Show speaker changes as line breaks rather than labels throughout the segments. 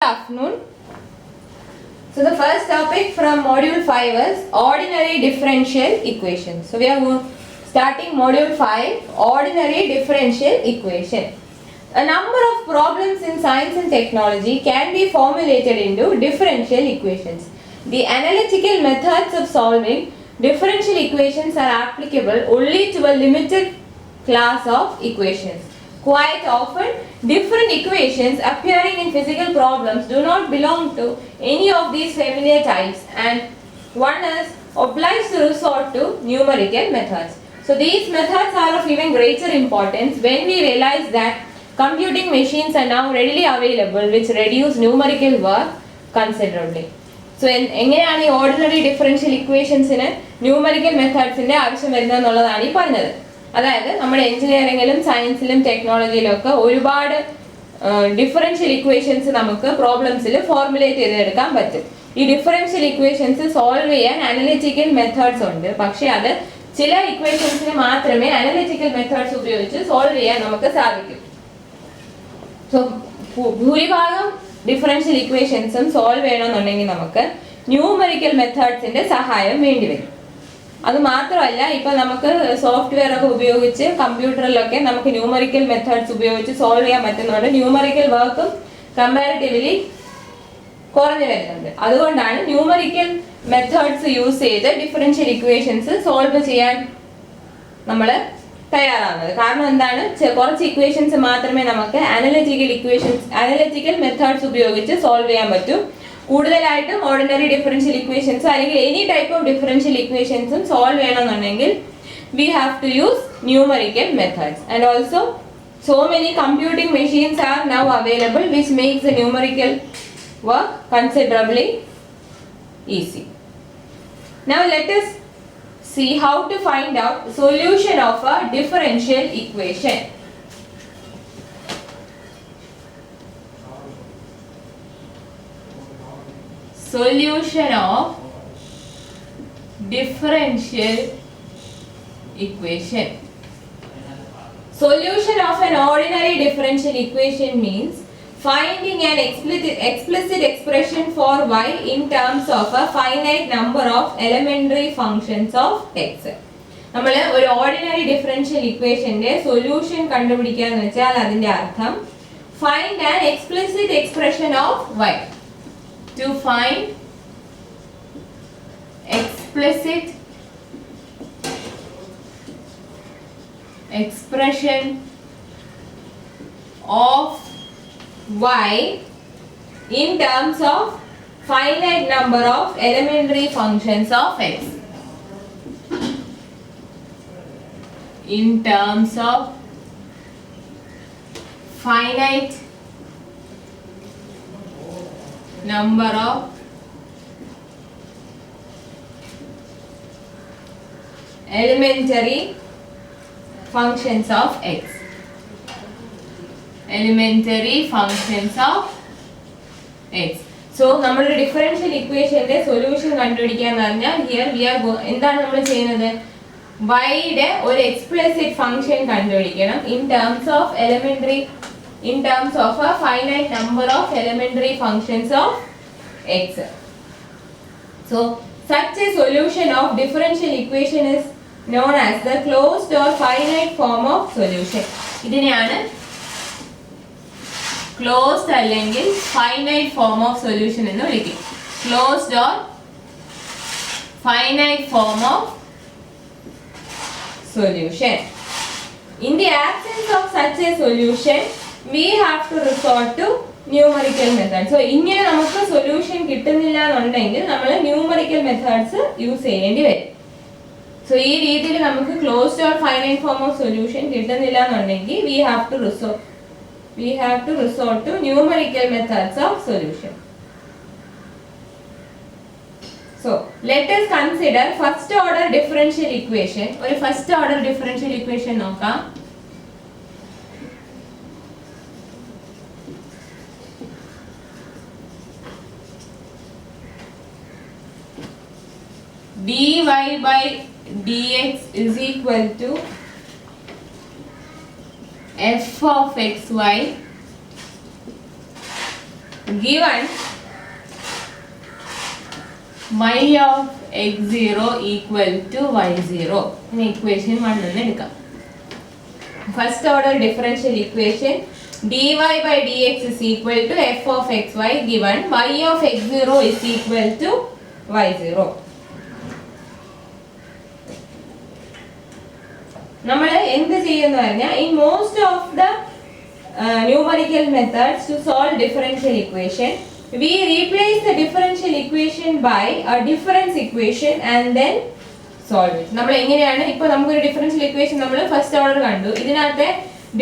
Afternoon. So the first topic from module 5 is ordinary differential equations. So we are starting module 5, ordinary differential equation. A number of problems in science and technology can be formulated into differential equations. The analytical methods of solving differential equations are applicable only to a limited class of equations. Quite often, different equations appearing in physical problems do not belong to any of these familiar types, and one is obliged to resort to numerical methods. So these methods are of even greater importance when we realize that computing machines are now readily available which reduce numerical work considerably. So എങ്ങനെയാണ് ഈ ordinary differential ഇക്വേഷൻസിന് numerical മെത്തേഡ്സിന്റെ ആവശ്യം വരുന്നതെന്നുള്ളതാണ് ഈ പറഞ്ഞത്. അതായത് നമ്മുടെ എഞ്ചിനീയറിംഗിലും സയൻസിലും ടെക്നോളജിയിലും ഒക്കെ ഒരുപാട് differential equations നമുക്ക് പ്രോബ്ലംസിൽ ഫോർമുലേറ്റ് ചെയ്തെടുക്കാൻ പറ്റും. ഈ ഡിഫറൻഷ്യൽ ഇക്വേഷൻസ് സോൾവ് ചെയ്യാൻ അനലിറ്റിക്കൽ മെത്തേഡ്സ് ഉണ്ട്. പക്ഷേ അത് ചില ഇക്വേഷൻസിന് മാത്രമേ അനലിറ്റിക്കൽ മെത്തേഡ്സ് ഉപയോഗിച്ച് സോൾവ് ചെയ്യാൻ നമുക്ക് സാധിക്കൂ. സോ ഭൂരിഭാഗം ഡിഫറൻഷ്യൽ ഇക്വേഷൻസും സോൾവ് ചെയ്യണമെന്നുണ്ടെങ്കിൽ നമുക്ക് ന്യൂമറിക്കൽ മെത്തേഡ്സിന്റെ സഹായം വേണ്ടിവരും. അത് മാത്രമല്ല, ഇപ്പൊ നമുക്ക് സോഫ്റ്റ്വെയർ ഒക്കെ ഉപയോഗിച്ച് കമ്പ്യൂട്ടറിലൊക്കെ നമുക്ക് ന്യൂമറിക്കൽ മെത്തേഡ്സ് ഉപയോഗിച്ച് സോൾവ് ചെയ്യാൻ പറ്റുന്നതുകൊണ്ട് ന്യൂമറിക്കൽ വർക്കും കമ്പാരിറ്റീവ്ലി കുറഞ്ഞു വരുന്നുണ്ട്. അതുകൊണ്ടാണ് ന്യൂമറിക്കൽ മെത്തേഡ്സ് യൂസ് ചെയ്ത് ഡിഫറൻഷ്യൽ ഇക്വേഷൻസ് സോൾവ് ചെയ്യാൻ നമ്മൾ തയ്യാറാവുന്നത്. കാരണം എന്താണ്, കുറച്ച് ഇക്വേഷൻസ് മാത്രമേ നമുക്ക് അനലിറ്റിക്കൽ മെത്തേഡ്സ് ഉപയോഗിച്ച് സോൾവ് ചെയ്യാൻ പറ്റൂ. കൂടുതലായിട്ടും ഓർഡിനറി ഡിഫറൻഷ്യൽ ഇക്വേഷൻസ് അല്ലെങ്കിൽ എനി ടൈപ്പ് ഓഫ് ഡിഫറൻഷ്യൽ ഇക്വേഷൻസും സോൾവ് ചെയ്യണമെന്നുണ്ടെങ്കിൽ we have to use numerical methods. And also so many computing machines are now available which makes the numerical work considerably easy. Now let us see how to find out solution of a differential equation. Solution of differential equation. Solution of an ordinary differential equation means finding an explicit expression for y in terms of a finite number of elementary functions of x. നമ്മൾ ഒരു ordinary differential ഇക്വേഷന്റെ solution കണ്ടുപിടിക്കുക എന്ന് വെച്ചാൽ അതിന്റെ അർത്ഥം find an explicit expression of y. To find explicit expression of y in terms of finite number of elementary functions of x. In terms of finite number of elementary functions of x. Elementary functions of x. So നമ്മുടെ differential ഇക്വേഷന്റെ solution കണ്ടുപിടിക്കുക എന്ന് പറഞ്ഞാൽ here we R എന്താണ് നമ്മൾ ചെയ്യുന്നത്, y-യുടെ ഒരു explicit function കണ്ടുപിടിക്കണം in terms of a finite number of elementary functions of x. So such a solution of differential equation is known as the closed or finite form of solution. ഇതിനെയാണ് closed അല്ലെങ്കിൽ finite form of solution എന്ന് വിളിക്കും. Closed or finite form of solution. In the absence of such a solution, we have to resort to numerical methods. So ഇങ്ങനെ നമുക്ക് solution കിട്ടുന്നില്ല എന്നുണ്ടെങ്കിൽ നമ്മൾ numerical methods use ചെയ്യേണ്ടി വരും. സോ ഈ രീതിയിൽ നമുക്ക് closed or finite form of solution കിട്ടുന്നില്ല എന്നുണ്ടെങ്കിൽ we have to resort to numerical methods of solution. So let us consider first order differential equation. ഒരു first order differential equation നോക്കാം. dy by dx is equal to f of xy given y of x0 equal to y0 in equation 1 എന്ന് എടുക്കാം. First order differential equation dy by dx is equal to f of xy given y of x0 is equal to y0. നമ്മൾ എന്ത് ചെയ്യുന്നു പറഞ്ഞാൽ in most of the numerical methods to solve differential equation we replace the differential equation by a difference equation and then solve it. നമ്മൾ എങ്ങനെയാണ് ഇപ്പോ നമുക്ക് ഒരു differential equation നമ്മൾ ഫസ്റ്റ് ഓർഡർ കണ്ടു. ഇതിനകത്തെ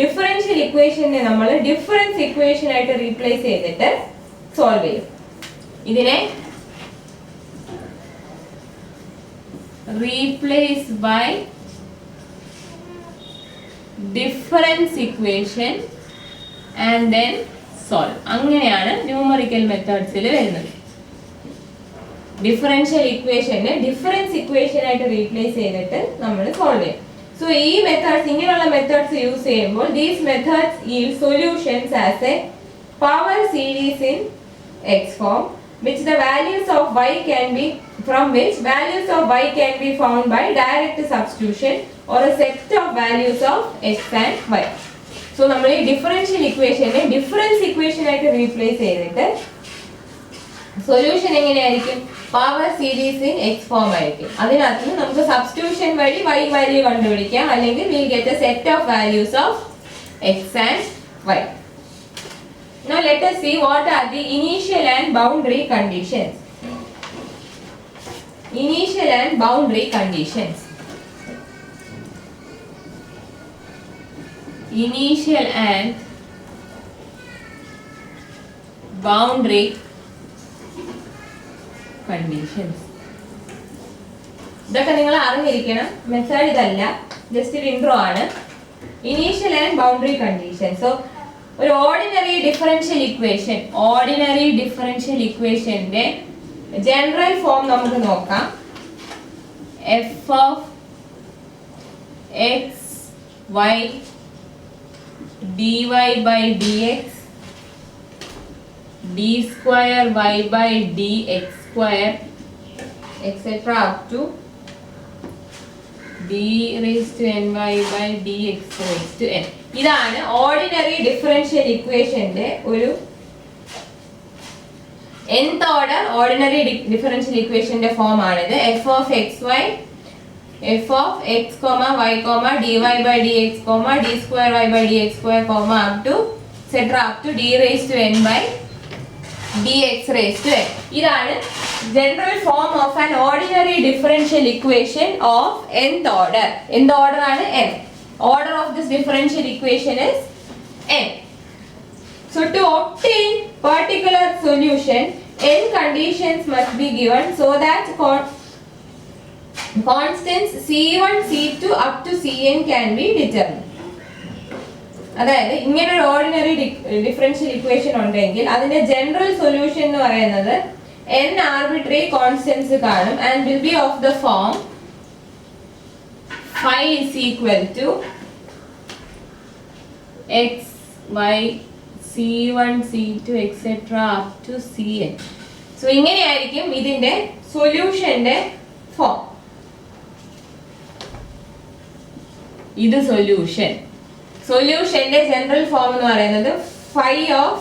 ഡിഫറൻഷ്യൽ ഇക്വേഷനെ നമ്മൾ ഡിഫറൻസ് ഇക്വേഷൻ ആയിട്ട് റീപ്ലേസ് ചെയ്തിട്ട് സോൾവ് ചെയ്യും. ഇതിനെ replace by difference equation and then solve. അങ്ങനെയാണ് ന്യൂമറിക്കൽ മെത്തേഡ്സിൽ വരുന്നത്. ഡിഫറൻഷ്യൽ ഇക്വേഷനെ ഡിഫറൻസ് ഇക്വേഷൻ ആയിട്ട് റീപ്ലേസ് ചെയ്തിട്ട് നമ്മൾ സോൾവ് ചെയ്യും. സോ ഈ മെത്തേഡ്സ് ഇങ്ങനെയുള്ള മെത്തേഡ്സ് യൂസ് ചെയ്യുമ്പോൾ these methods yield solutions as a power series in x form which the values of y can be found by direct substitution or a set of values of x and y. So നമ്മൾ ഈ differential ഇക്വേഷനെ difference equation ആയിട്ട് replace ചെയ്തിട്ട് solution എങ്ങനെയായിരിക്കും? Power series in X form ആയിരിക്കും. അതിനകത്ത് നമുക്ക് substitution വഴി y വാല്യൂ കണ്ടുപിടിക്കാം, അല്ലെങ്കിൽ we'll get a set of values of x and y. Now let us see what are the initial and boundary conditions. Initial and boundary conditions. Initial and boundary conditions. ഇതൊക്കെ നിങ്ങൾ അറിഞ്ഞിരിക്കണം. Method ഇതല്ല, just ഒരു intro ആണ്. Initial and boundary condition. So ഒരു ordinary differential ഇക്വേഷന്റെ general form നമുക്ക് നോക്കാം. F of X Y dy by dx d square y by dx square etc. up to d raised to ny by dx raised to n. ഇതാണ് ordinary differential ഇക്വേഷന്റെ ഒരു nth order ordinary differential ഇക്വേഷന്റെ form ആണിത്. f of xy f of x, y, dy by dx, d square y by dx square, up to etc. up to d raised to n by dx raised to n. ഇതാണ് general form of an ordinary differential equation of nth order. nth order ആണ് n. Order of this differential equation is n. So to obtain particular solution, n conditions must be given so that constants C1, C2 up to Cn can be determined. അതായത് ഇങ്ങനെ ഒരു ordinary differential equation ഉണ്ടെങ്കിൽ അതിന്റെ general solution എന്ന് പറയുന്നത് n arbitrary constants കാണും and will be of the form phi is equal to x, y, C1, C2 etc. up to Cn. So ഇങ്ങനെയായിരിക്കും ഇതിന്റെ സൊല്യൂഷന്റെ ഫോം. ഇത് സൊല്യൂഷന്റെ ജനറൽ ഫോം എന്ന് പറയുന്നത് phi of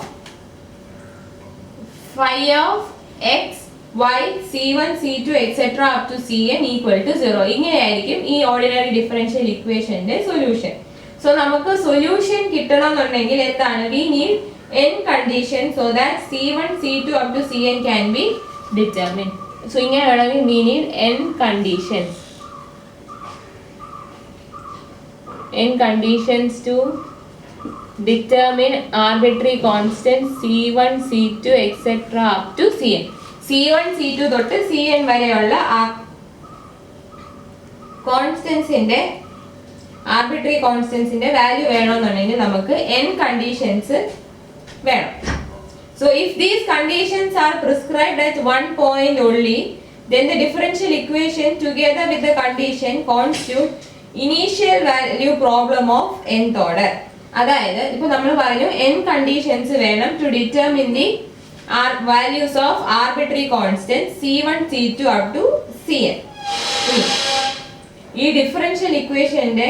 x, y, c1, c2 etc. up to cn equal to 0. ഇങ്ങനെയായിരിക്കും ഈ ordinary differential ഇക്വേഷന്റെ solution. So നമുക്ക് solution കിട്ടണമെന്നുണ്ടെങ്കിൽ എന്താണ്? we need n conditions so that c1, c2 up to cn can be determined. So ഇങ്ങനെ വേണമെങ്കിൽ we need n conditions to determine arbitrary constants c1, c2 etc. up to cn. c1, c2 തൊട്ട് cn വരെയുള്ള ആ കോൺസ്റ്റന്റ്സിന്റെ arbitrary കോൺസ്റ്റന്റ്സിന്റെ value വേണമെന്നുണ്ടെങ്കിൽ നമുക്ക് n conditions വേണം. So if these conditions are prescribed at one point only, then the differential equation together with the condition constitute initial value problem of nth order. അതായത് ഇപ്പോൾ നമ്മൾ പറഞ്ഞു n conditions വേണം to determine the are values of arbitrary constants C1, C2 up to Cn. ഈ differential ഇക്വേഷന്റെ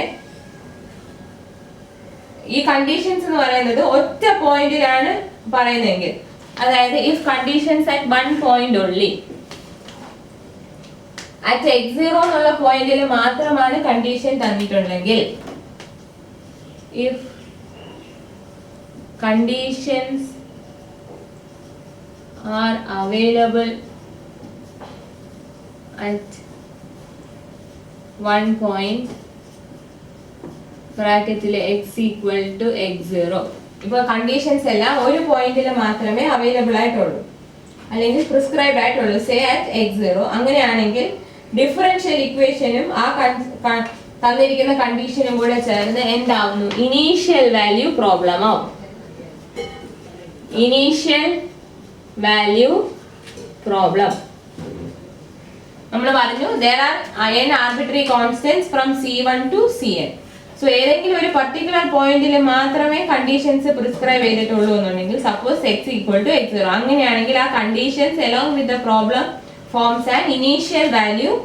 ഈ conditions എന്ന് പറയുന്നത് ഒറ്റ പോയിന്റിലാണ് പറയുന്നതെങ്കിൽ, അതായത് if conditions at one point only, at x0 എന്നുള്ള പോയിന്റിൽ മാത്രമാണ് കണ്ടീഷൻ തന്നിട്ടുണ്ടെങ്കിൽ, if conditions are available at one point ബ്രാക്കറ്റിൽ x equal to x0. ഇപ്പോൾ കണ്ടീഷൻസ് എല്ലാം ഒരു പോയിന്റിൽ മാത്രമേ അവൈലബിൾ ആയിട്ടുള്ളൂ, അല്ലെങ്കിൽ പ്രിസ്ക്രൈബ് ആയിട്ടുള്ളൂ, സേ അറ്റ് x0. അങ്ങനെയാണെങ്കിൽ ഡിഫറൻഷ്യൽ ഇക്വേഷനും ആ തന്നിരിക്കുന്ന കണ്ടീഷനും കൂടെ ചേർന്ന് എന്താവുന്നു? ഇനീഷ്യൽ വാല്യൂ പ്രോബ്ലം ആവും. Initial value problem. നമ്മൾ പറഞ്ഞു there are n arbitrary constants from C1 to Cn. So ഏതെങ്കിലും ഒരു പർട്ടിക്കുലർ പോയിന്റിൽ മാത്രമേ കണ്ടീഷൻസ് പ്രിസ്ക്രൈബ് ചെയ്തിട്ടുള്ളൂ എന്നുണ്ടെങ്കിൽ, suppose x equal to x0, അങ്ങനെയാണെങ്കിൽ ആ conditions along with the problem forms an initial value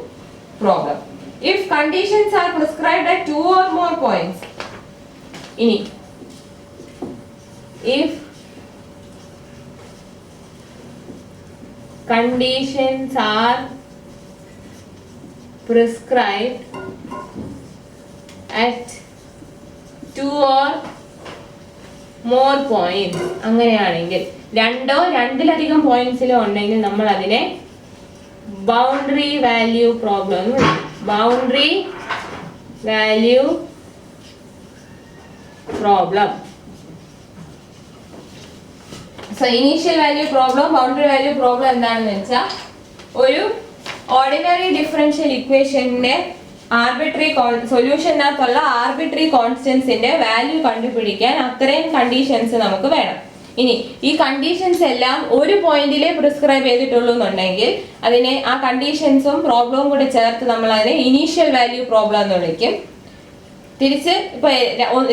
problem. If conditions are prescribed at two or more points, ഇനി if conditions are prescribed at two or more points, അങ്ങനെയാണെങ്കിൽ രണ്ടോ രണ്ടിലധികം പോയിന്റ്സിലോ ഉണ്ടെങ്കിൽ നമ്മൾ അതിനെ boundary value problem എന്ന് വിളിക്കും. Boundary value problem. So initial value problem, boundary value problem എന്താണെന്ന് വെച്ചാൽ, ഒരു ഓർഡിനറി ഡിഫറൻഷ്യൽ ഇക്വേഷന്റെ ആർബിട്രറി സൊല്യൂഷനകത്തുള്ള ആർബിട്രറി കോൺസ്റ്റൻസിന്റെ വാല്യൂ കണ്ടുപിടിക്കാൻ അത്രയും കണ്ടീഷൻസ് നമുക്ക് വേണം. ഇനി ഈ കണ്ടീഷൻസ് എല്ലാം ഒരു പോയിന്റിലെ പ്രിസ്ക്രൈബ് ചെയ്തിട്ടുള്ളൂ എന്നുണ്ടെങ്കിൽ അതിനെ ആ കണ്ടീഷൻസും പ്രോബ്ലവും കൂടെ ചേർത്ത് നമ്മൾ അതിനെ ഇനീഷ്യൽ വാല്യൂ പ്രോബ്ലം എന്ന് വിളിക്കും. തിരിച്ച് ഇപ്പൊ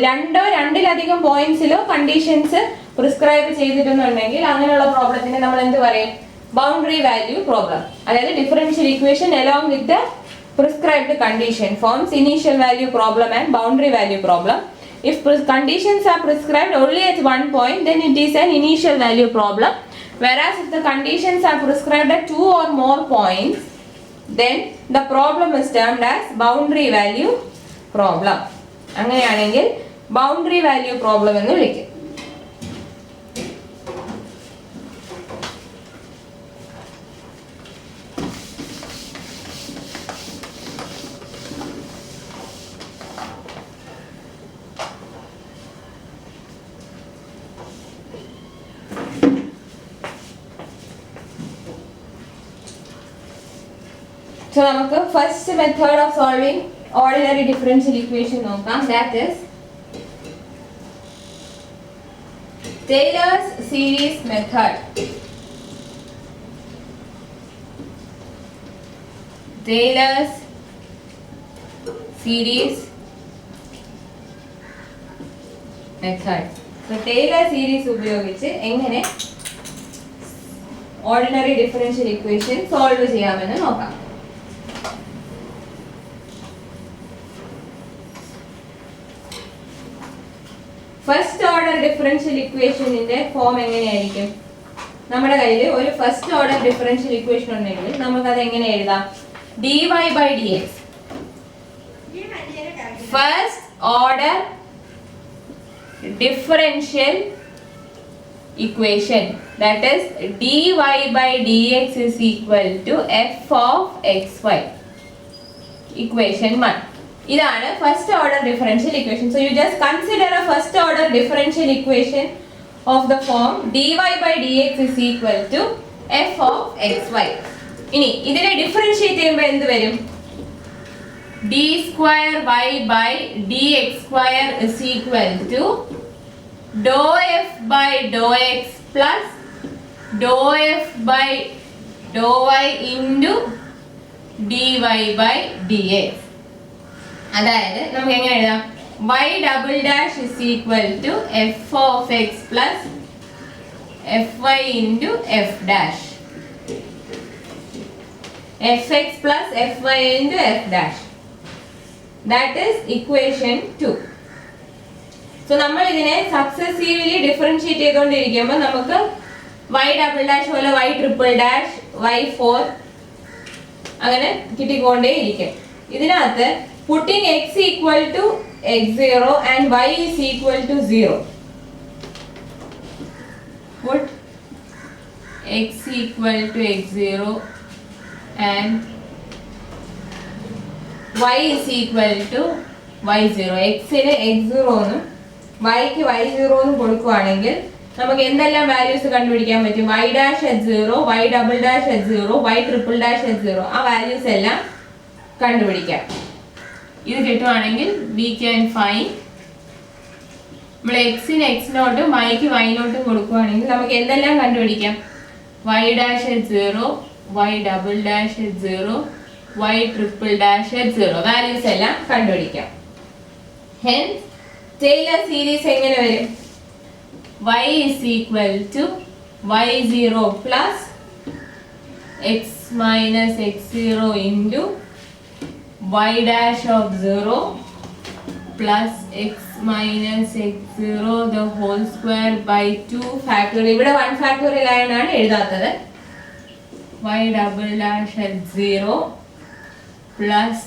രണ്ടോ രണ്ടിലധികം പോയിന്റ്സിലോ കണ്ടീഷൻസ് പ്രിസ്ക്രൈബ് ചെയ്തിട്ടുണ്ടെങ്കിൽ അങ്ങനെയുള്ള പ്രോബ്ലത്തിന് നമ്മൾ എന്ത് പറയും? Boundary value problem. അതായത് differential equation along with the prescribed condition forms initial value problem and boundary value problem. If conditions are prescribed only at one point, then it is an initial value problem. Whereas if the conditions are prescribed at two or more points, then the problem is termed as boundary value problem. അങ്ങനെയാണെങ്കിൽ boundary value problem എന്ന് വിളിക്കും. So നമുക്ക് first method of solving ordinary differential equation നോക്കാം. That is Taylor's series method. Taylor's series method. So Taylor series ഉപയോഗിച്ച് എങ്ങനെ ordinary differential equation solve ചെയ്യാമെന്ന് നോക്കാം. First order differential ഇക്വേഷനിന്റെ ഫോം എങ്ങനെയായിരിക്കും? നമ്മുടെ കയ്യിൽ ഒരു ഫസ്റ്റ് ഓർഡർ ഡിഫറൻഷ്യൽ ഇക്വേഷൻ ഉണ്ടെങ്കിൽ നമുക്ക് അത് എങ്ങനെ എഴുതാം? dy by dx. First order differential equation, that is dy by dx is equal to f of xy. Equation 1. ഇതാണ് first order differential equation. So you just consider A first order differential equation of the form dy by dx is equal to f of xy. ഇനി ഇതിനെ differentiate ചെയ്യുമ്പോൾ എന്ത് വരും? d square y by dx square is equal to dou f by dou x plus dou f by dou y into dy by dx. അതായത് നമുക്ക് എങ്ങനെ എഴുതാം? y double dash is equal to f of x plus fy into f dash. fx plus fy into f dash. That is equation 2. So നമ്മൾ ഇതിനെ successively differentiate ചെയ്തുകൊണ്ടിരിക്കുമ്പോൾ നമുക്ക് y double dash പോലെ y triple dash y4 അങ്ങനെ കിട്ടിക്കൊണ്ടേയിരിക്കും. ഇതിനകത്ത് putting x equal to x0 and y is equal to 0. Put x equal to x0 and y is equal to y0. x ന് x0 എന്നും y ക്ക് y0 എന്നും കൊടുക്കുകയാണെങ്കിൽ നമുക്ക് എന്തെല്ലാം വാല്യൂസ് കണ്ടുപിടിക്കാൻ പറ്റും? y dash at 0, y double dash at 0, y triple dash at 0. ആ വാല്യൂസ് എല്ലാം കണ്ടുപിടിക്കാം. ഇത് കിട്ടുവാണെങ്കിൽ we can find നമ്മൾ x ന് x നോട്ടും y ക്ക് y നോട്ടും കൊടുക്കുകയാണെങ്കിൽ നമുക്ക് എന്തെല്ലാം കണ്ടുപിടിക്കാം? y dash at 0, y double dash at 0, y triple dash at 0. Values എല്ലാം കണ്ടുപിടിക്കാം. Hence Taylor series എങ്ങനെ വരും? y is equal to y0 plus x minus x0 into y dash of 0 plus x minus x0 the whole square by 2 factorial. ഇവിടെ 1 factorial ആയാണ് എഴുതാത്തത്. y double dash at 0 plus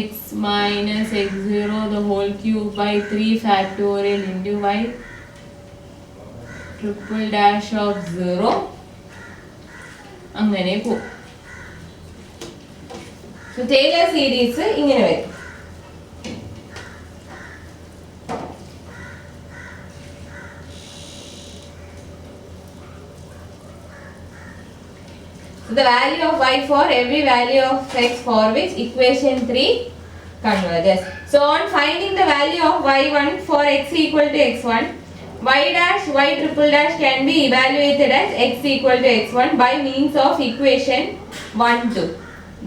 x minus x0 the whole cube by 3 factorial into y triple dash of 0 അങ്ങനെ പോകും. So Taylor series ഇങ്ങനെ വരും. So the value of y for every value of x for which equation 3 converges. So on finding the value of y1 for x equal to x1, y dash y triple dash can be evaluated as x equal to x1 by means of equation 1 2.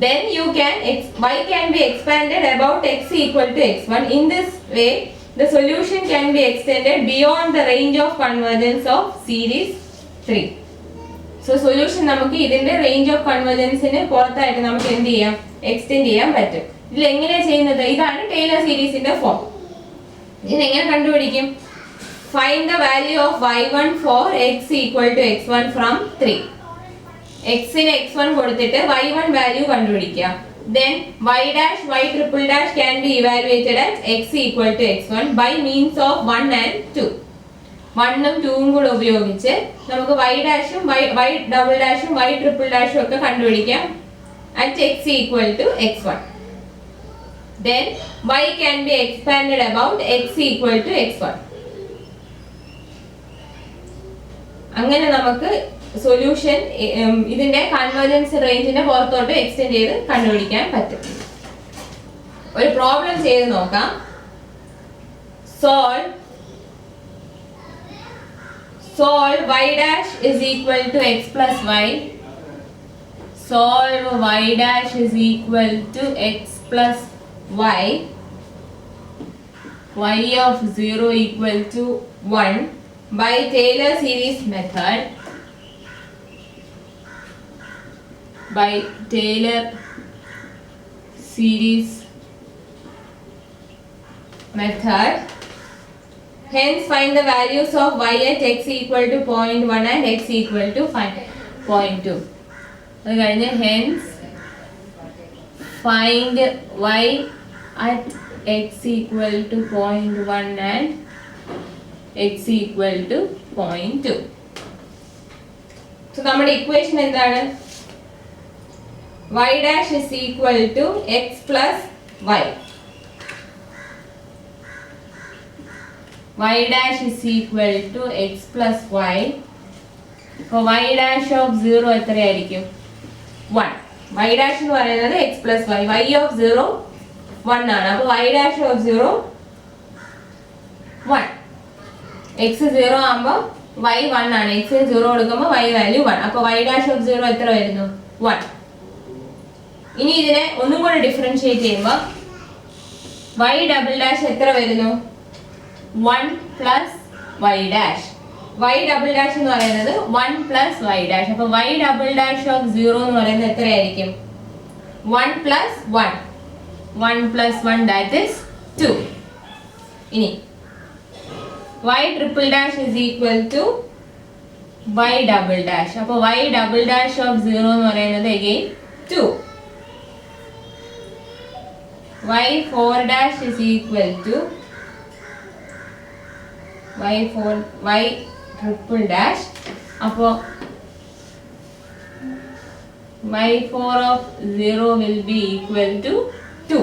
Then you can y can be expanded about x equal to x1. In this way the solution can be extended beyond the range of convergence of series 3. So solution നമുക്ക് ഇതിന്റെ range of convergence ന് പുറത്തായിട്ട് നമുക്ക് എന്ത് ചെയ്യാം? Extend ചെയ്യാൻ പറ്റും. ഇതിൽ എങ്ങനെ ചെയ്യുന്നത്? ഇതാണ് ടേലർ സീരീസിന്റെ ഫോം. ഇത് എങ്ങനെ കണ്ടുപിടിക്കും? Find the value of y1 for x equal to x1 from 3. x ന് x1 കൊടുത്തിട്ട് y1 value കണ്ടുപിടിക്കുക. Then y dash y triple dash can be evaluated as x equal to x1 by means of 1 and 2. 1 ഉം 2 ഉം കൂടെ ഉപയോഗിച്ച് നമുക്ക് y ഡാഷും y double ഡാഷും y ട്രിപ്പിൾ ഡാഷും ഒക്കെ കണ്ടുപിടിക്കാം at x equal to x1. Then y can be expanded about x equal to x1. അങ്ങനെ നമുക്ക് സൊല്യൂഷൻ ഇതിന്റെ കൺവെർജൻസ് റേഞ്ചിന്റെ പുറത്തോട്ട് എക്സ്റ്റെൻഡ് ചെയ്ത് കണ്ടുപിടിക്കാൻ പറ്റും. ഒരു പ്രോബ്ലം ചെയ്ത് നോക്കാം. Solve y dash is equal to x plus y. Solve y dash is equal to x plus y. Y of 0 equal to 1 by Taylor series method. By Taylor series method. Hence find the values of y at x equal to 0.1 and x equal to 0.2. Hence find y at x equal to 0.1 and x equal to 0.2. So നമ്മുടെ equation എന്താണ്? y dash is equal to x plus y. Y dash is equal to x plus y. അപ്പോൾ y dash of 0 എത്രയായിരിക്കും? 1. y dash എന്ന് പറയുന്നത് x plus y. y of 0 1 ആണ്. അപ്പോൾ y dash of 0 1. x 0 ആകുമ്പോൾ y 1 ആണ്. x 0 കൊടുക്കുമ്പോൾ y value 1. അപ്പോൾ y dash of 0 എത്ര വരുന്നു? 1. ഇനി ഇതിനെ ഒന്നും കൂടി ഡിഫറൻഷിയേറ്റ് ചെയ്യുമ്പോൾ y ഡബിൾ ഡാഷ് എത്ര വരുന്നു? 1 plus y dash. y double dash എന്ന് പറയുന്നത് 1 പ്ലസ് y ഡാഷ്. അപ്പോൾ y ഡബിൾ ഡാഷ് ഓഫ് 0 എന്ന് പറയുന്നത് എത്രയായിരിക്കും? 1 പ്ലസ് 1. 1 plus 1 that is 2. ഇനി y triple dash is equal to y double dash. അപ്പോൾ y ഡബിൾ ഡാഷ് ഓഫ് 0 എന്ന് പറയുന്നത് again 2. y 4 dash is equal to y triple dash. അപ്പോൾ y4 of 0 will be equal to 2.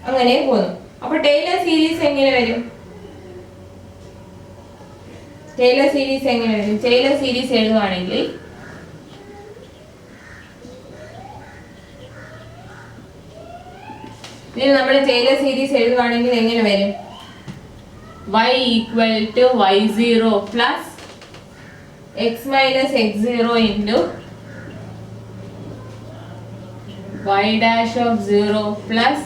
അങ്ങനെ പോകുന്നു. അപ്പോൾ Taylor series എങ്ങനെ വരും? ടൈലർ സീരീസ് എഴുതുവാണെങ്കിൽ ഇതിൽ നമ്മൾ ടൈലർ സീരീസ് എഴുതുവാണെങ്കിൽ എങ്ങനെ വരും? y equal to y0 plus x minus x0 into y dash of 0 plus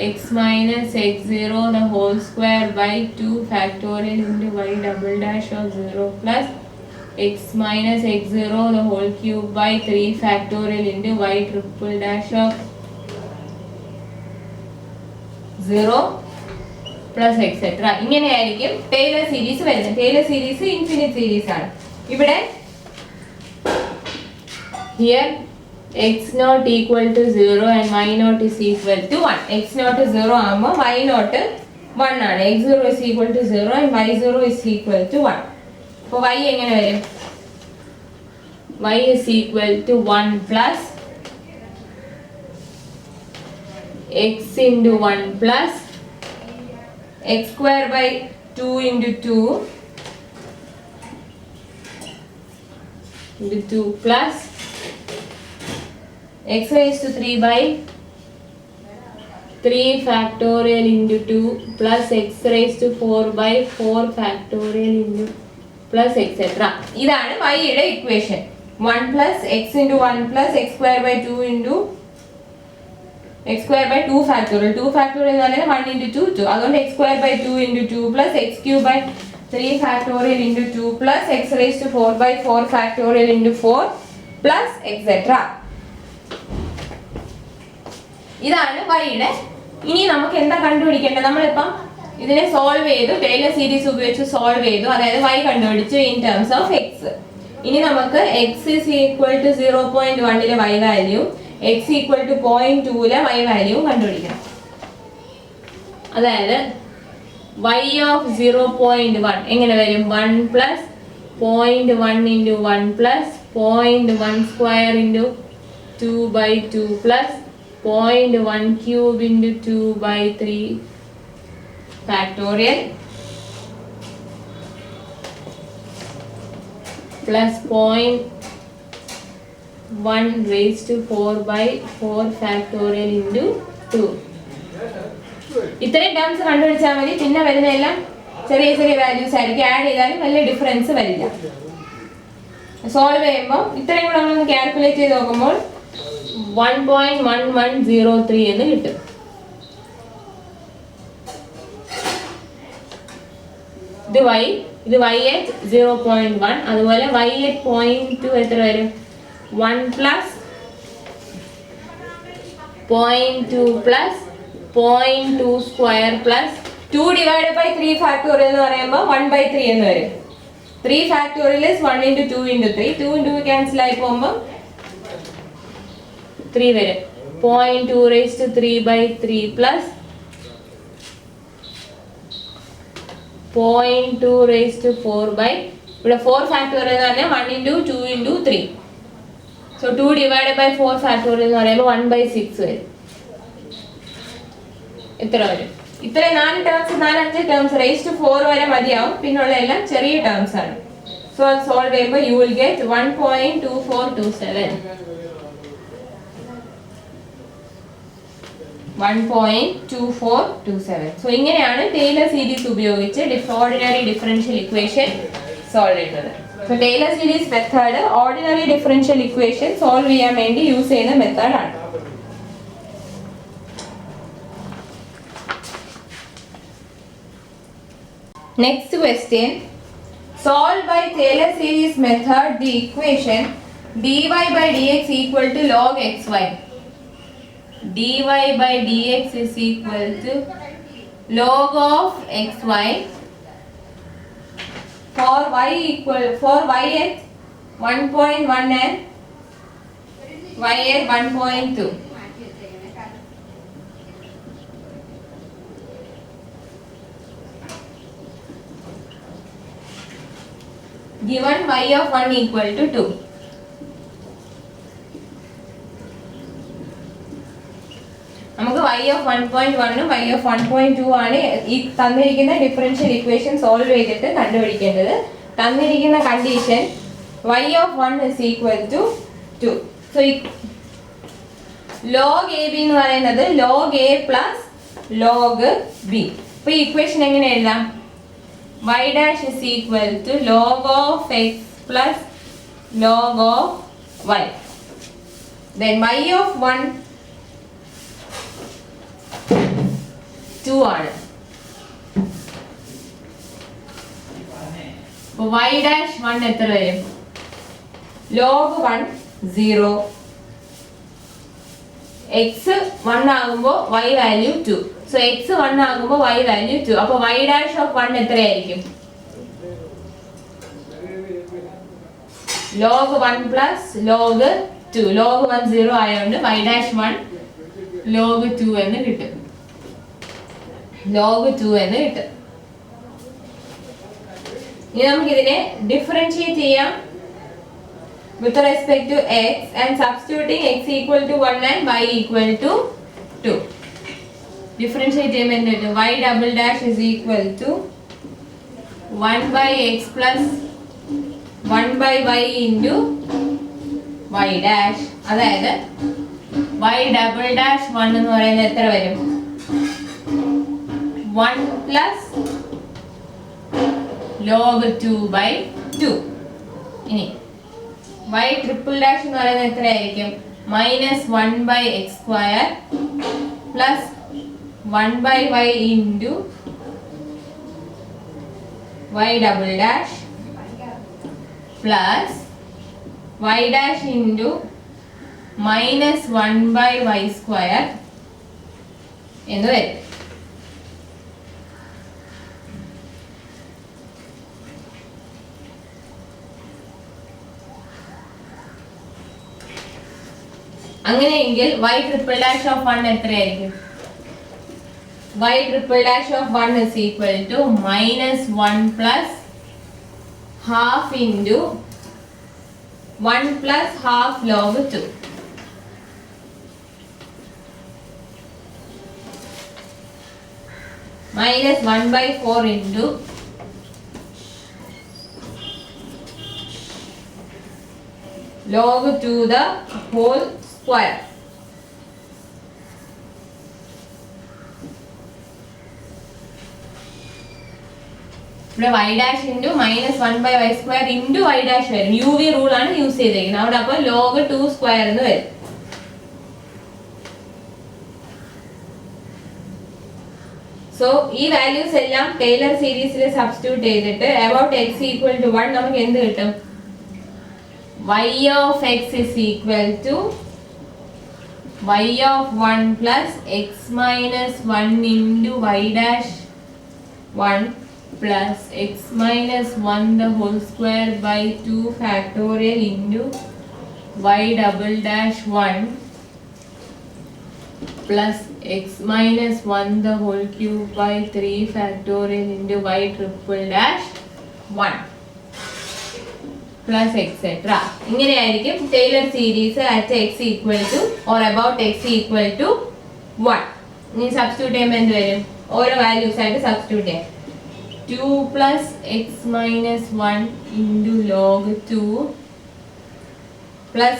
x minus x0 the whole square by 2 factorial into y double dash of 0 plus x minus x0 the whole cube by 3 factorial into y triple dash of 0 plus etc. ഇങ്ങനെയായിരിക്കും Taylor series വരുന്നത്. Taylor series infinite series ആണ്. ഇവിടെ here x naught equal to 0 and y naught is equal to 1. x naught 0 ആകുമ്പോൾ y naught 1 ആണ്. x0 is equal to 0 and y0 is equal to 1. അപ്പോൾ y എങ്ങനെ വരും? y is equal to 1 plus x into 1 plus x square by 2 into 2 into 2 plus x raised to 3 by 3 factorial into 2 plus x raised to 4 by 4 factorial into plus etc. ഇതാണ് y യുടെ equation. 1 plus x into 1 plus x square by 2 into x square by 2 factorial. 2 factorial എന്ന് പറയുന്നത് 1 into 2 2. അതുകൊണ്ട് x square by 2 into 2 plus x cube by 3 factorial into 2 plus x raised to 4 by 4 factorial into 4 plus etc. ഇതാണ് y യുടെ. ഇനി നമുക്ക് എന്താ കണ്ടുപിടിക്കേണ്ടത്? നമ്മളിപ്പം ഇതിനെ സോൾവ് ചെയ്തു, ടൈലർ സീരീസ് ഉപയോഗിച്ച് സോൾവ് ചെയ്തു, അതായത് y കണ്ടുപിടിച്ചു ഇൻ ടേംസ് ഓഫ് x. ഇനി നമുക്ക് x is equal to 0.1 y value, x equal to 0.2 y value കണ്ടുപിടിക്കണം. അതായത് y of 0.1 എങ്ങനെ വരും? 1 plus 0.1 into 1 plus 0.1 square into 2 by 2 plus 0.1 cube into 2 by 3 factorial plus 0.1 raised to 4 by 4 factorial into 2. ഇത്രയും terms കണ്ടുപിടിച്ചാൽ മതി. പിന്നെ വരുന്നതെല്ലാം ചെറിയ ചെറിയ വാല്യൂസ് ആയിരിക്കും. ആഡ് ചെയ്താലും വലിയ ഡിഫറൻസ് വരില്ല. സോൾവ് ചെയ്യുമ്പോൾ ഇത്രയും കൂടെ നമ്മളൊന്ന് കാൽക്കുലേറ്റ് ചെയ്ത് നോക്കുമ്പോൾ 1.1103 എന്ന് കിട്ടും. ഇത് y at 0.1, അതുപോലെ y at 0.2 എത്ര വരും? 1 plus 0.2 plus 0.2 square plus 2 divided by 3 factorial എന്ന് പറയുമ്പോൾ 1 by 3 എന്ന് വരും. 3 factorial is 1 into 2 into 3. 2 into cancel ആയി പോകുമ്പോൾ 3 വരും. 0.2 raised to 3 by 3 plus 0.2 raised to 4 by, ഇവിടെ 4 factorial എന്ന് പറഞ്ഞാൽ 1 into 2 into 3. So 2 divided by 4 factorial എന്ന് പറയുമ്പോൾ 1 by 6 വരും. എത്ര വരും? ഇത്ര 4 5 ടേംസ് raised to 4 വരെ മതിയാവും. പിന്നുള്ള എല്ലാം ചെറിയ ടേംസ് ആണ്. സോ അത് സോൾവ് ചെയ്യുമ്പോൾ you will get 1.2427. 1.2427. സോ ഇങ്ങനെയാണ് ടൈലർ സീരീസ് ഉപയോഗിച്ച് ഓർഡിനറി ഡിഫറൻഷ്യൽ ഇക്വേഷൻ സോൾവ് ചെയ്യുന്നത്. So Taylor series method ordinary differential equation solve ചെയ്യാൻ വേണ്ടി യൂസ് ചെയ്യുന്ന മെത്തേഡാണ്. Next question. Solve by Taylor series method the equation dy by dx equal to log xy. dy by dx is equal to log of xy for y at 1.1 and y at 1.2. Given y of 1 equal to 2. നമുക്ക് y of 1.1 ഉം y of 1.2 ആണ് ഈ തന്നിരിക്കുന്ന differential equation solve ചെയ്തിട്ട് കണ്ടുപിടിക്കേണ്ടത്. തന്നിരിക്കുന്ന condition y of 1 is equal to 2. So log ab എന്ന് പറയുന്നത് log a plus log b. അപ്പോൾ ഈ ഇക്വേഷൻ എങ്ങനെ എഴുതാം? y dash is equal to log of x plus log of y. Then y of 1 2 ആണ്. അപ്പോൾ y dash 1 എത്ര വരും? log 1 0. x 1 ആകുമ്പോൾ y വാല്യൂ 2. So x 1 ആകുമ്പോൾ y വാല്യൂ 2. അപ്പോൾ y dash of 1 എത്രയായിരിക്കും? log 1 plus log 2. log 1 0 ആയതുകൊണ്ട് y dash 1 log 2 എന്ന് കിട്ടും. log 2 എന്ന് കിട്ടും. ഇനി നമുക്ക് ഇതിനെ ഡിഫറൻഷിയേറ്റ് ചെയ്യാം with respect to x and substituting x equal to 1 and y equal to 2. Differentiate ചെയ്യുമ്പോൾ എന്ത്? y double dash is equal to 1 by x plus 1 by y into y dash. അതായത് y double dash 1 എന്ന് പറയുന്നത് എത്ര വരും? 1 plus log 2 by 2. ഇനി y triple dash എന്ന് പറയുന്നത് എത്രയായിരിക്കും? minus 1 by x square plus 1 by y into y double dash plus y dash into minus 1 by y square എന്ന് വരും. അങ്ങനെയെങ്കിൽ y triple dash of 1 എത്രയായിരിക്കും? y triple dash of 1 is equal to minus 1 plus half into 1 plus half log 2. Minus 1 by 4 into log 2 the whole square. ഇവിടെ y dash into minus 1 by y square into y dash വരും. UV rule ആണ് use ചെയ്തിരിക്കുന്നത്. അവിടെ അപ്പോൾ log 2 square എന്ന് വരും. So ഈ values എല്ലാം ടൈലർ സീരീസിൽ സബ്സ്റ്റിറ്റ്യൂട്ട് ചെയ്തിട്ട് about x equal to 1 നമുക്ക് എന്ത് കിട്ടും? y of x is equal to y of 1 plus x minus 1 into y dash 1 plus x minus 1 the whole square by 2 factorial into y double dash 1 plus x minus 1 the whole cube by 3 factorial into y triple dash 1 plus etc. ഇങ്ങനെയായിരിക്കും Taylor series at x equal to or about x equal to 1. ഇനി substitute ചെയ്യുമ്പോൾ എന്ത് വരും? ഓരോ values ആയിട്ട് substitute ചെയ്യാം. 2 plus x minus 1 into log 2 plus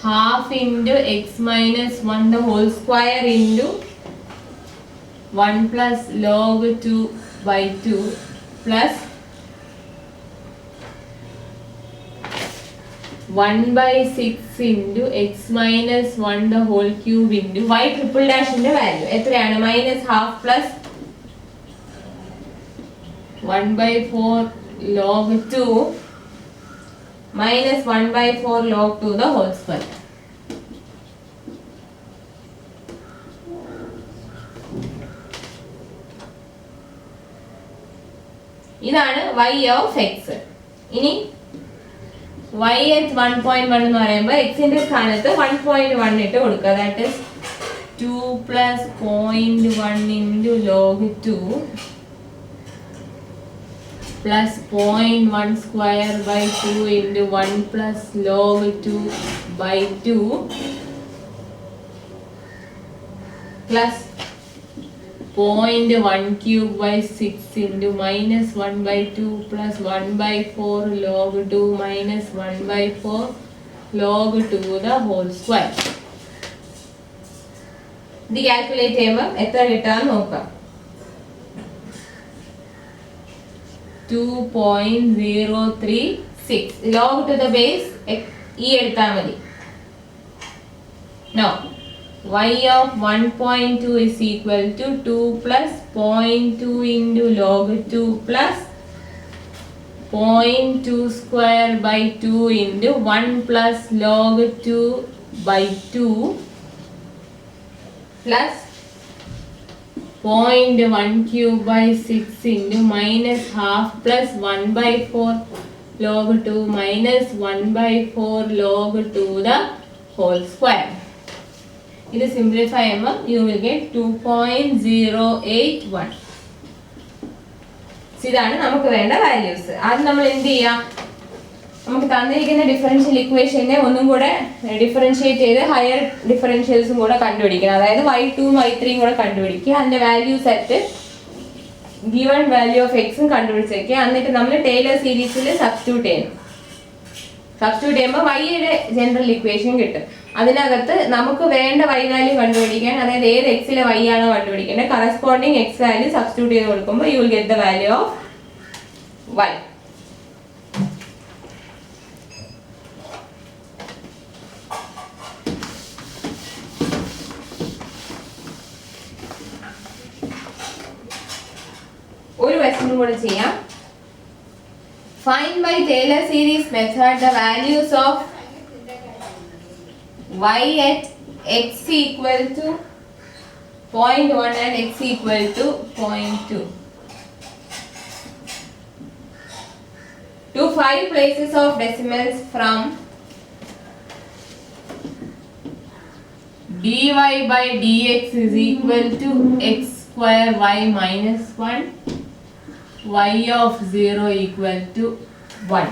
half into x minus 1 the whole square into 1 plus log 2 by 2 plus 1 by 6 into x minus 1 the whole cube into y triple dash ന്റെ value എത്രയാണ്? minus half plus 1/4 log 2 minus 1/4 log 2 the whole square. ഇതാണ് y of x. ഇനി y at 1.1 എന്ന് പറയുമ്പോൾ x ന്റെ സ്ഥാനത്ത് 1.1 ഇട്ട് കൊടുക്കുക. That is 2 plus 0.1 into log 2 plus 0.1 square by 2 into 1 plus log 2 by 2 plus 0.1 cube by 6 into minus 1 by 2 plus 1 by 4 log 2 minus 1 by 4 log 2 the whole square. ഇത് calculate ചെയ്യുമ്പോൾ എത്ര കിട്ടാൻ നോക്കാം. 2.036 log to the base e എടുത്താൽ മതി. No, y of 1.2 is equal to 2 plus 0.2 into log 2 plus 0.2 square by 2 into 1 plus log 2 by 2 plus 0.1 cube by 6 into minus half plus 1 by 4 log 2 minus 1 by 4 log 2 the whole square. ഇത് simplify ചെയ്യുമ്പോൾ you will get 2.081. ഇതാണ് നമുക്ക് വേണ്ട values. അത് നമ്മൾ എന്ത് ചെയ്യാം, നമുക്ക് തന്നിരിക്കുന്ന ഡിഫറൻഷ്യൽ ഇക്വേഷനെ ഒന്നും കൂടെ ഡിഫറൻഷിയേറ്റ് ചെയ്ത് ഹയർ ഡിഫറൻഷ്യൽസും കൂടെ കണ്ടുപിടിക്കണം. അതായത് y2 y3 കൂടെ കണ്ടുപിടിക്കുക. അതിന്റെ values at given value of എക്സും കണ്ടുപിടിച്ചേക്കുക. എന്നിട്ട് നമ്മൾ ടൈലർ സീരീസിൽ സബ്സ്റ്റിറ്റ്യൂട്ട് ചെയ്യണം. സബ്സ്റ്റിറ്റ്യൂട്ട് ചെയ്യുമ്പോൾ വൈയുടെ ജനറൽ ഇക്വേഷൻ കിട്ടും. അതിനകത്ത് നമുക്ക് വേണ്ട y വാല്യൂ കണ്ടുപിടിക്കാൻ, അതായത് ഏത് എക്സിലെ y ആണോ കണ്ടുപിടിക്കേണ്ടത്, കറസ്പോണ്ടിങ് എക്സ് വാല്യൂ സബ്സ്റ്റിറ്റ്യൂട്ട് ചെയ്ത് കൊടുക്കുമ്പോൾ you will get the value of y. ഒരു ക്വസ്റ്റ്യൻ കൂടെ ചെയ്യാം. Find by Taylor series method the values of y at x equal to 0.1 and x equal to 0.2 to 5 places of decimals from dy by dx is equal to x square y minus 1, y of 0 equal to 1.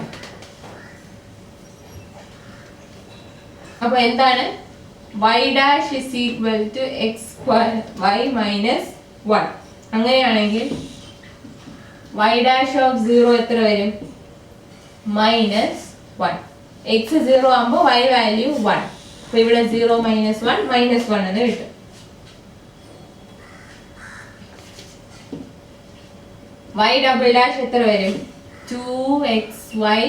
അപ്പോൾ എന്താണ് y dash is equal to x square y minus 1. അങ്ങനെയാണെങ്കിൽ y dash of 0 എത്ര വരും? Minus 1. x 0 ആകുമ്പോൾ y value 1. അപ്പോൾ ഇവിടെ 0 minus 1 minus 1 എന്ന് കിട്ടും. y double dash എത്ര വരും? 2xy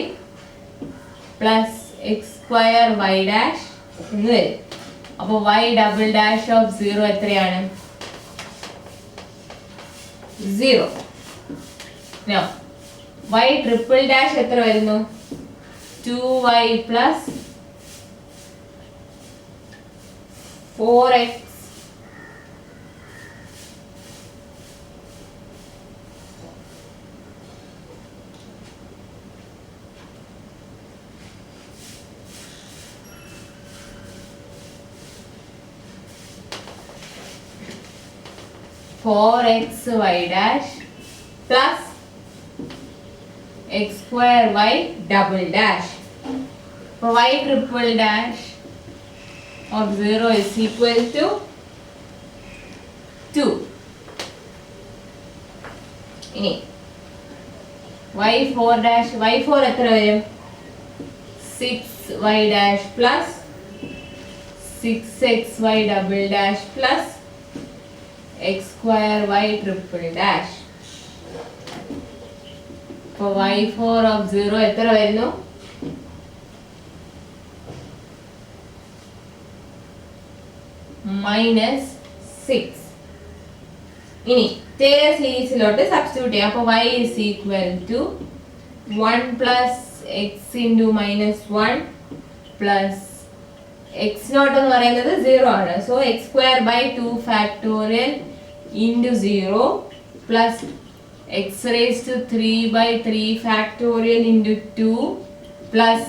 plus x square y dash എന്ന് വരും. അപ്പോൾ y double dash of 0 എത്രയാണ്? 0. Now y triple dash എത്ര വരുന്നു? 2y plus 4x y dash plus x square y double dash. For y triple dash of 0 is equal to 2. ഇനി y4 dash, y4 എത്ര വരും? 6y dash plus 6xy double dash plus x square y triple dash. For y4 of 0 എത്ര വരുന്നു? minus 6. ഇനി Taylor സീരീസിലോട്ട് substitute ചെയ്യാം. അപ്പോൾ y is equal to 1 plus x into minus 1 plus x naught എന്ന് പറയുന്നത് 0 ആണ്. So x square by 2 factorial into 0 plus x raised to 3 by 3 factorial into 2 plus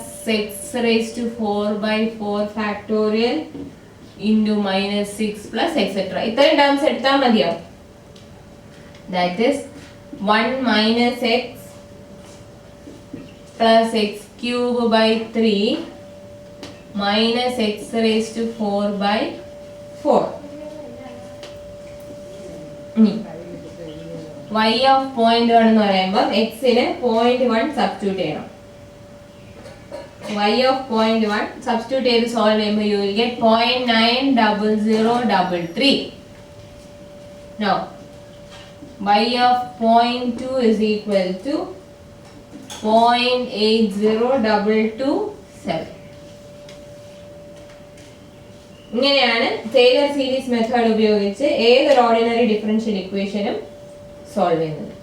x raised to 4 by 4 factorial into minus 6 plus etc. ഇത്രയും terms എടുത്താൽ മതിയോ? That is 1 minus x plus x cube by 3 minus x raised to 4 by 4. Y of 0.1 എന്ന് പറയുമ്പോൾ x ന് 0.1 substitute ചെയ്യണം. Y of 0.1 substitute ചെയ്ത് solve ചെയ്യുമ്പോൾ you will get 0.90033. Now y of 0.2 is equal to 0.80227. ഇങ്ങനെയാണ് Taylor series method ഉപയോഗിച്ച് ഏതൊരു ordinary differential ഇക്വേഷനും സോൾവ് ചെയ്യുന്നത്.